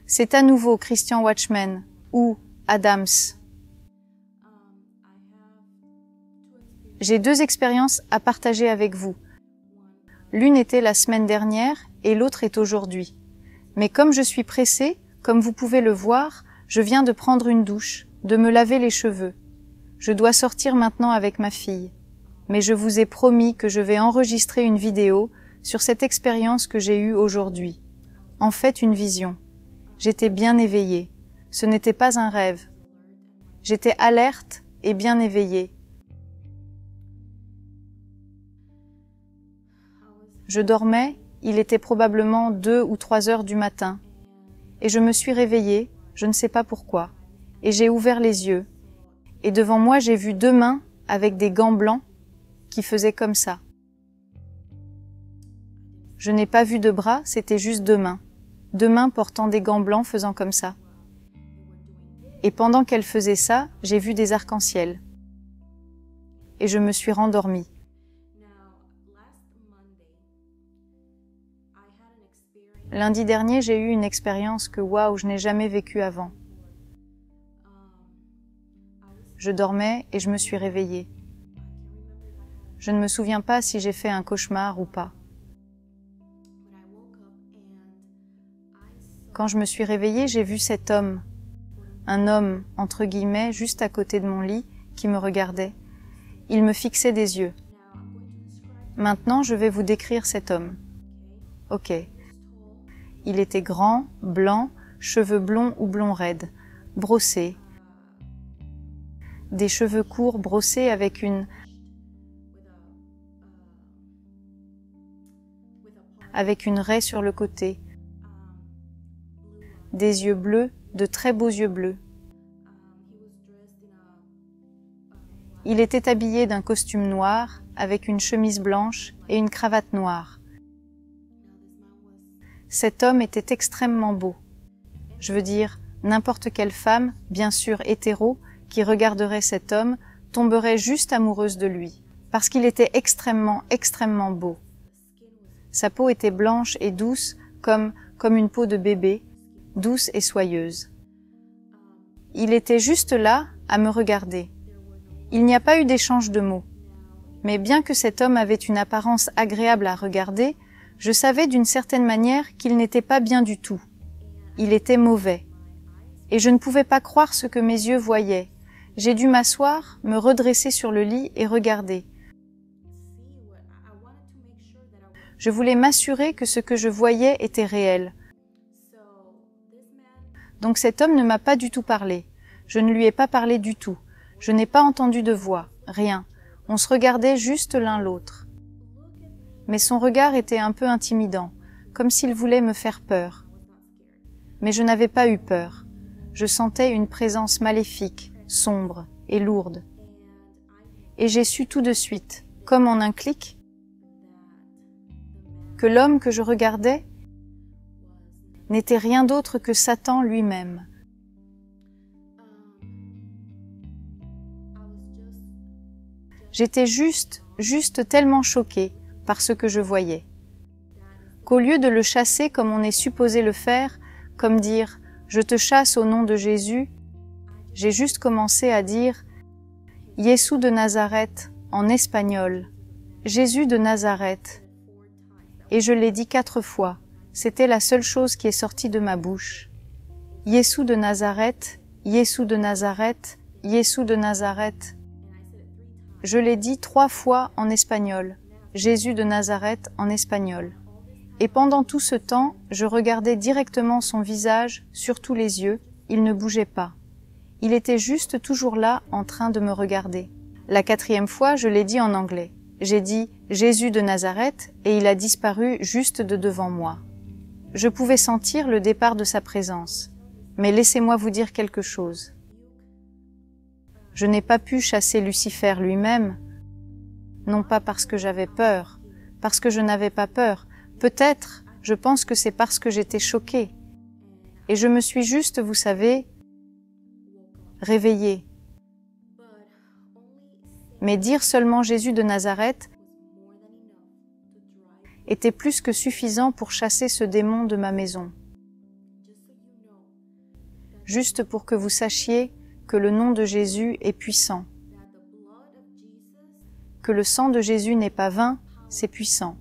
C'est à nouveau Christian Watchman ou Adams. J'ai deux expériences à partager avec vous. L'une était la semaine dernière et l'autre est aujourd'hui. Mais comme je suis pressée, comme vous pouvez le voir, je viens de prendre une douche, de me laver les cheveux. Je dois sortir maintenant avec ma fille. Mais je vous ai promis que je vais enregistrer une vidéo sur cette expérience que j'ai eue aujourd'hui. En fait, une vision. J'étais bien éveillée. Ce n'était pas un rêve. J'étais alerte et bien éveillée. Je dormais, il était probablement 2 ou 3 heures du matin. Et je me suis réveillée, je ne sais pas pourquoi. Et j'ai ouvert les yeux. Et devant moi, j'ai vu 2 mains avec des gants blancs qui faisaient comme ça. Je n'ai pas vu de bras, c'était juste 2 mains. 2 mains portant des gants blancs faisant comme ça. Et pendant qu'elles faisaient ça, j'ai vu des arcs-en-ciel. Et je me suis rendormie. Lundi dernier, j'ai eu une expérience que waouh, je n'ai jamais vécue avant. Je dormais et je me suis réveillée. Je ne me souviens pas si j'ai fait un cauchemar ou pas. Quand je me suis réveillée, j'ai vu cet homme, un homme, entre guillemets, juste à côté de mon lit, qui me regardait. Il me fixait des yeux. Maintenant, je vais vous décrire cet homme. Ok. Il était grand, blanc, cheveux blonds ou blonds raides, brossés. Des cheveux courts brossés avec une raie sur le côté. Des yeux bleus, de très beaux yeux bleus. Il était habillé d'un costume noir, avec une chemise blanche et une cravate noire. Cet homme était extrêmement beau. Je veux dire, n'importe quelle femme, bien sûr hétéro, qui regarderait cet homme, tomberait juste amoureuse de lui, parce qu'il était extrêmement, extrêmement beau. Sa peau était blanche et douce, comme une peau de bébé, douce et soyeuse. Il était juste là, à me regarder. Il n'y a pas eu d'échange de mots. Mais bien que cet homme avait une apparence agréable à regarder, je savais d'une certaine manière qu'il n'était pas bien du tout. Il était mauvais. Et je ne pouvais pas croire ce que mes yeux voyaient. J'ai dû m'asseoir, me redresser sur le lit et regarder. Je voulais m'assurer que ce que je voyais était réel. Donc cet homme ne m'a pas du tout parlé. Je ne lui ai pas parlé du tout. Je n'ai pas entendu de voix, rien. On se regardait juste l'un l'autre. Mais son regard était un peu intimidant, comme s'il voulait me faire peur. Mais je n'avais pas eu peur. Je sentais une présence maléfique, sombre et lourde. Et j'ai su tout de suite, comme en un clic, que l'homme que je regardais n'était rien d'autre que Satan lui-même. J'étais juste tellement choquée par ce que je voyais, qu'au lieu de le chasser comme on est supposé le faire, comme dire « je te chasse au nom de Jésus », j'ai juste commencé à dire « Jésus de Nazareth » en espagnol, « Jésus de Nazareth ». Et je l'ai dit 4 fois, c'était la seule chose qui est sortie de ma bouche. « Jésus de Nazareth, Jésus de Nazareth, Jésus de Nazareth ». Je l'ai dit 3 fois en espagnol, Jésus de Nazareth en espagnol. Et pendant tout ce temps, je regardais directement son visage, surtout les yeux, il ne bougeait pas. Il était juste toujours là, en train de me regarder. La 4e fois, je l'ai dit en anglais. J'ai dit Jésus de Nazareth et il a disparu juste de devant moi. Je pouvais sentir le départ de sa présence. Mais laissez-moi vous dire quelque chose. Je n'ai pas pu chasser Lucifer lui-même, non pas parce que j'avais peur, parce que je n'avais pas peur. Peut-être, je pense que c'est parce que j'étais choquée. Et je me suis juste, vous savez, réveillée. Mais dire seulement Jésus de Nazareth était plus que suffisant pour chasser ce démon de ma maison. juste pour que vous sachiez que le nom de Jésus est puissant. Que le sang de Jésus n'est pas vain, c'est puissant.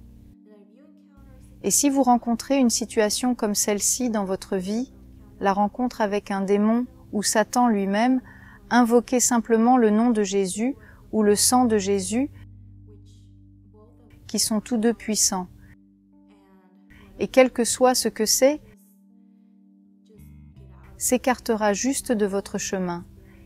Et si vous rencontrez une situation comme celle-ci dans votre vie, la rencontre avec un démon ou Satan lui-même, invoquez simplement le nom de Jésus ou le sang de Jésus, qui sont tous deux puissants. Et quel que soit ce que c'est, s'écartera juste de votre chemin.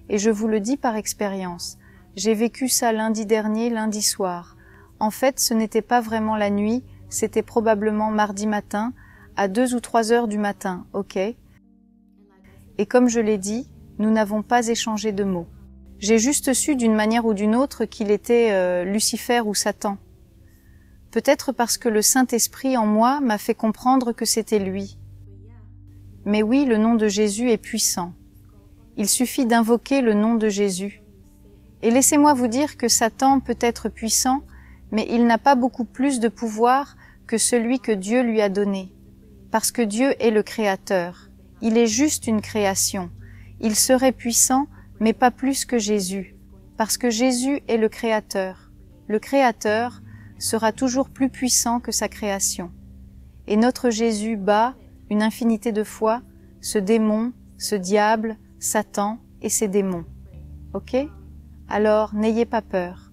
Et je vous le dis par expérience, j'ai vécu ça lundi dernier, lundi soir. En fait, ce n'était pas vraiment la nuit, c'était probablement mardi matin, à 2 ou 3 heures du matin, ok? Et comme je l'ai dit, nous n'avons pas échangé de mots. J'ai juste su d'une manière ou d'une autre qu'il était Lucifer ou Satan. Peut-être parce que le Saint-Esprit en moi m'a fait comprendre que c'était lui. Mais oui, le nom de Jésus est puissant. Il suffit d'invoquer le nom de Jésus. Et laissez-moi vous dire que Satan peut être puissant, mais il n'a pas beaucoup plus de pouvoir que celui que Dieu lui a donné. Parce que Dieu est le Créateur. Il est juste une création. Il serait puissant, mais pas plus que Jésus. Parce que Jésus est le Créateur. Le Créateur sera toujours plus puissant que sa création. Et notre Jésus bat, une infinité de fois, ce démon, ce diable, Satan et ses démons. Ok? Alors, n'ayez pas peur.